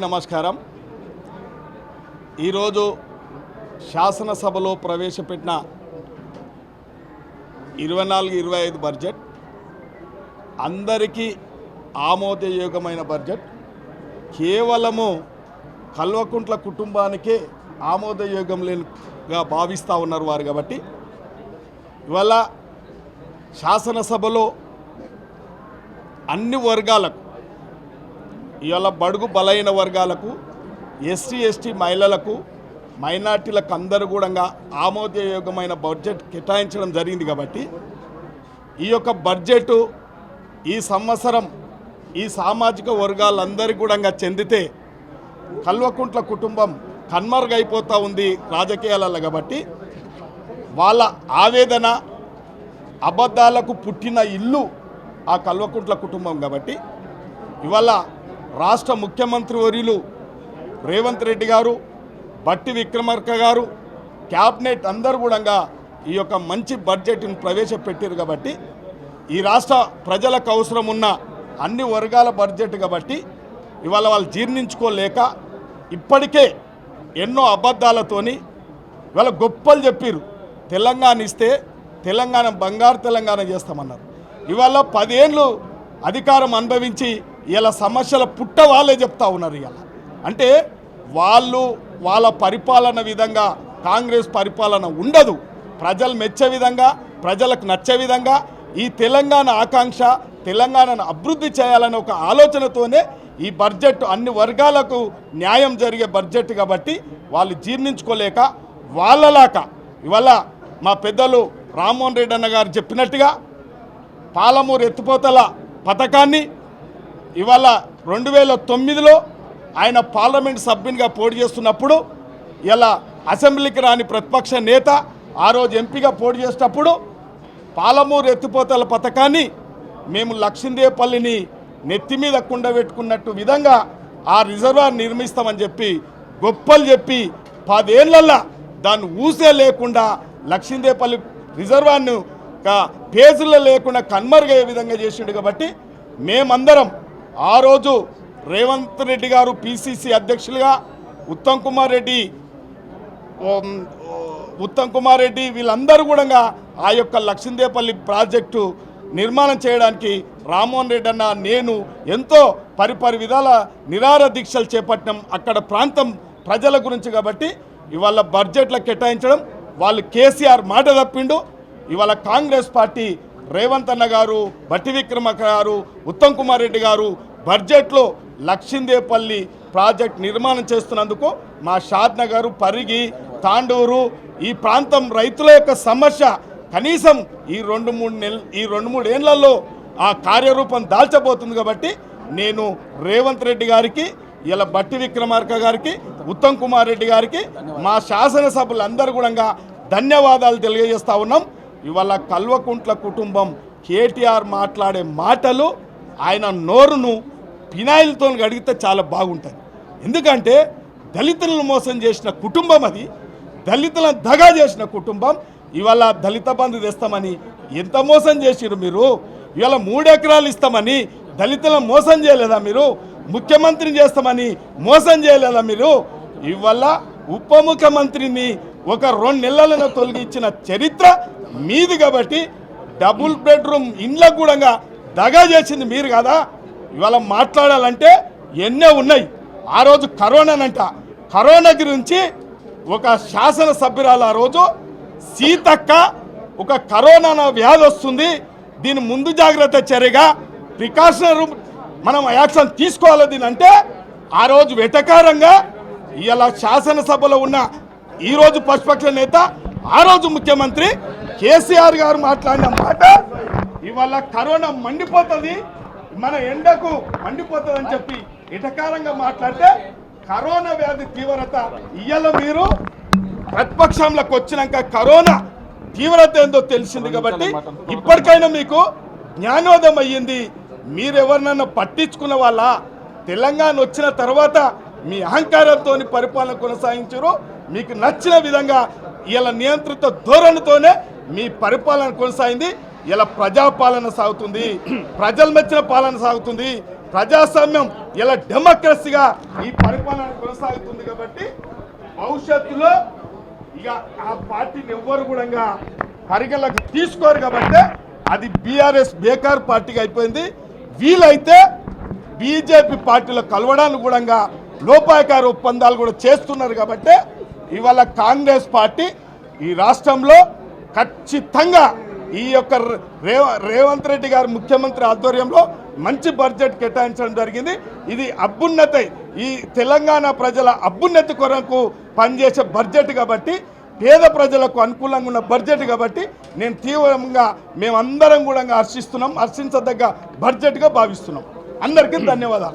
నమస్కారం. ఈరోజు శాసనసభలో ప్రవేశపెట్టిన 24-25 బడ్జెట్ అందరికీ ఆమోదయోగ్యమైన బడ్జెట్. కేవలము కల్వకుంట్ల కుటుంబానికే ఆమోదయోగ్యంగా భావిస్తూ ఉన్నారు వారు. కాబట్టి ఇవాళ శాసనసభలో అన్ని వర్గాలకు, ఇవాళ బడుగు బలైన వర్గాలకు, ఎస్సీ ఎస్టీ మహిళలకు, మైనార్టీలకు అందరూ కూడా ఆమోదయోగ్యమైన బడ్జెట్ కేటాయించడం జరిగింది. కాబట్టి ఈ యొక్క బడ్జెట్ ఈ సంవత్సరం ఈ సామాజిక వర్గాలందరికీ కూడా చెందితే కల్వకుంట్ల కుటుంబం కన్మరుగైపోతూ ఉంది రాజకీయాలలో. కాబట్టి వాళ్ళ ఆవేదన, అబద్ధాలకు పుట్టిన ఇల్లు ఆ కల్వకుంట్ల కుటుంబం. కాబట్టి ఇవాళ రాష్ట్ర ముఖ్యమంత్రి వర్యులు రేవంత్ రెడ్డి గారు, బట్టి విక్రమార్క గారు, క్యాబినెట్ అందరూ కూడా ఈ యొక్క మంచి బడ్జెట్ను ప్రవేశపెట్టారు. కాబట్టి ఈ రాష్ట్ర ప్రజలకు అవసరం ఉన్న అన్ని వర్గాల బడ్జెట్. కాబట్టి ఇవాళ వాళ్ళు జీర్ణించుకోలేక ఇప్పటికే ఎన్నో అబద్ధాలతోని ఇవాళ గొప్పలు చెప్పారు. తెలంగాణ ఇస్తే తెలంగాణ బంగారు తెలంగాణ చేస్తామన్నారు. ఇవాళ 10 ఏళ్ళు అధికారం అనుభవించి ఇలా సమస్యల పుట్ట వాళ్ళే చెప్తా ఉన్నారు. ఇలా అంటే వాళ్ళ పరిపాలన విధంగా కాంగ్రెస్ పరిపాలన ఉండదు. ప్రజలు మెచ్చే విధంగా, ప్రజలకు నచ్చే విధంగా ఈ తెలంగాణ ఆకాంక్ష, తెలంగాణను అభివృద్ధి చేయాలనే ఒక ఆలోచనతోనే ఈ బడ్జెట్ అన్ని వర్గాలకు న్యాయం జరిగే బడ్జెట్. కాబట్టి వాళ్ళు జీర్ణించుకోలేక వాళ్ళలాక ఇవాళ మా పెద్దలు రామ్మోహన్ రెడ్డి అన్న గారు చెప్పినట్టుగా పాలమూరు ఎత్తిపోతల పథకాన్ని ఇవాళ 2009లో ఆయన పార్లమెంట్ సభ్యునిగా పోటీ చేస్తున్నప్పుడు, ఇలా అసెంబ్లీకి రాని ప్రతిపక్ష నేత ఆ రోజు ఎంపీగా పోటీ చేసేటప్పుడు పాలమూరు ఎత్తిపోతల పథకాన్ని మేము లక్షిందేపల్లిని నెత్తి మీద కుండబెట్టుకున్నట్టు విధంగా ఆ రిజర్వాయర్ నిర్మిస్తామని చెప్పి గొప్పలు చెప్పి 10 ఏళ్లల్లా దాన్ని ఊసే లేకుండా లక్షిందేపల్లి రిజర్వాయర్ను పేజీలో లేకుండా కన్మరుగయ్యే విధంగా చేసిండు. కాబట్టి మేమందరం ఆ రోజు రేవంత్ రెడ్డి గారు పిసిసి అధ్యక్షులుగా, ఉత్తమ్ కుమార్ రెడ్డి వీళ్ళందరూ కూడా ఆ యొక్క లక్షిందేపల్లి ప్రాజెక్టు నిర్మాణం చేయడానికి రామ్మోహన్ రెడ్డి అన్న నేను ఎంతో పరిపరి విధాల నిరాహార దీక్షలు చేపట్టినాం అక్కడ ప్రాంతం ప్రజల గురించి. కాబట్టి ఇవాళ బడ్జెట్లో కేటాయించడం వాళ్ళు కేసీఆర్ మాట తప్పిండు. ఇవాళ కాంగ్రెస్ పార్టీ రేవంత్ అన్న గారు, బట్టి విక్రమార్క గారు, ఉత్తమ్ కుమార్ రెడ్డి గారు బడ్జెట్లో లక్షిందేపల్లి ప్రాజెక్ట్ నిర్మాణం చేస్తున్నందుకు మా షాద్నగర్, పరిగి, తాండూరు ఈ ప్రాంతం రైతుల యొక్క సమస్య కనీసం ఈ 2-3 ఏళ్లలో ఆ కార్యరూపం దాల్చబోతుంది. కాబట్టి నేను రేవంత్ రెడ్డి గారికి, ఇలా బట్టి విక్రమార్క గారికి, ఉత్తమ్ కుమార్ రెడ్డి గారికి, మా శాసనసభ్యులందరూ కూడా ధన్యవాదాలు తెలియజేస్తూ ఉన్నాం. ఇవాళ కల్వకుంట్ల కుటుంబం కేటీఆర్ మాట్లాడే మాటలు ఆయన నోరును పినాయిల్తో గడిగితే చాలా బాగుంటుంది. ఎందుకంటే దళితులను మోసం చేసిన కుటుంబం అది, దళితులను దగా చేసిన కుటుంబం. ఇవాళ దళిత బంధు తెస్తామని ఎంత మోసం చేసిరు మీరు. ఇవాళ 3 ఎకరాలు ఇస్తామని దళితులను మోసం చేయలేదా మీరు? ముఖ్యమంత్రిని చేస్తామని మోసం చేయలేదా మీరు? ఇవాళ ఉప ముఖ్యమంత్రిని ఒక 2 నెలలను తొలగించిన చరిత్ర మీది. కాబట్టి డబుల్ బెడ్రూమ్ ఇండ్లకు కూడా దగా చేసింది మీరు కదా. ఇవాళ మాట్లాడాలంటే ఎన్నో ఉన్నాయి. ఆ రోజు కరోనా గురించి ఒక శాసనసభ్యురాలు ఆ రోజు సీతక్క ఒక కరోనా వ్యాధి వస్తుంది, దీని ముందు జాగ్రత్త చర్యగా ప్రికాషనరీ మనం యాక్షన్ తీసుకోవాలి దీని అంటే ఆ రోజు వెటకారంగా ఇలా శాసనసభలో ఉన్న ఈరోజు పశుపక్ష నేత, ఆ రోజు ముఖ్యమంత్రి కేసీఆర్ గారు మాట్లాడిన మాట ఇవాళ కరోనా మండిపోతుంది, మన ఎండకు మండిపోతుంది అని చెప్పి ఎటకారంగా మాట్లాడితే కరోనా వ్యాధి తీవ్రత ఇవాళ మీరు ప్రతిపక్షంలోకి వచ్చినాక కరోనా తీవ్రత ఏందో తెలిసింది. కాబట్టి ఇప్పటికైనా మీకు జ్ఞానోదయం అయ్యింది. మీరెవరినన్నా పట్టించుకున్న వాళ్ళ తెలంగాణ వచ్చిన తర్వాత మీ అహంకారంతో పరిపాలన కొనసాగించారు. మీకు నచ్చిన విధంగా ఇలా నియంత్రిత ధోరణితోనే మీ పరిపాలన కొనసాగింది. ఇలా ప్రజాపాలన సాగుతుంది, ప్రజలు మెచ్చిన పాలన సాగుతుంది. ప్రజాస్వామ్యం ఇలా డెమోక్రసీగా ఈ పరిపాలన కొనసాగుతుంది కాబట్టి భవిష్యత్తులో ఇక ఆ పార్టీని ఎవ్వరు కూడా పరిగణలోకి తీసుకోరు కాబట్టి అది బీఆర్ఎస్ బేకార్ పార్టీగా అయిపోయింది. వీలైతే బీజేపీ పార్టీలో కలవడానికి కూడా లోపాయకార ఒప్పందాలు కూడా చేస్తున్నారు కాబట్టి ఇవాళ కాంగ్రెస్ పార్టీ ఈ రాష్ట్రంలో ఖచ్చితంగా ఈ యొక్క రేవంత్ రెడ్డి గారు ముఖ్యమంత్రి ఆధ్వర్యంలో మంచి బడ్జెట్ కేటాయించడం జరిగింది. ఇది అభ్యున్నతి, ఈ తెలంగాణ ప్రజల అభ్యున్నతి కొరకు పనిచేసే బడ్జెట్ కాబట్టి, పేద ప్రజలకు అనుకూలంగా ఉన్న బడ్జెట్ కాబట్టి నేను తీవ్రంగా మేమందరం కూడా హర్షించదగ్గ బడ్జెట్గా భావిస్తున్నాం. అందరికీ ధన్యవాదాలు.